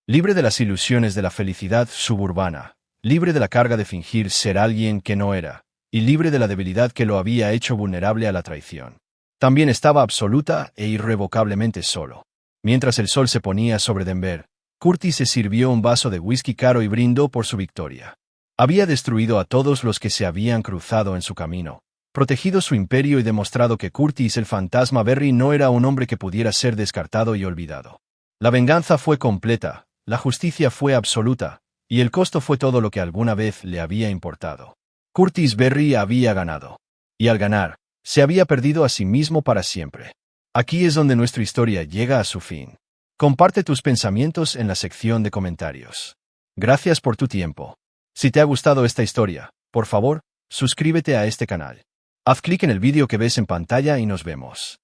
libre de las ilusiones de la felicidad suburbana, libre de la carga de fingir ser alguien que no era, y libre de la debilidad que lo había hecho vulnerable a la traición. También estaba absoluta e irrevocablemente solo. Mientras el sol se ponía sobre Denver, Curtis se sirvió un vaso de whisky caro y brindó por su victoria. Había destruido a todos los que se habían cruzado en su camino, protegido su imperio y demostrado que Curtis el fantasma Berry no era un hombre que pudiera ser descartado y olvidado. La venganza fue completa, la justicia fue absoluta, y el costo fue todo lo que alguna vez le había importado. Curtis Berry había ganado. Y al ganar, se había perdido a sí mismo para siempre. Aquí es donde nuestra historia llega a su fin. Comparte tus pensamientos en la sección de comentarios. Gracias por tu tiempo. Si te ha gustado esta historia, por favor, suscríbete a este canal. Haz clic en el vídeo que ves en pantalla y nos vemos.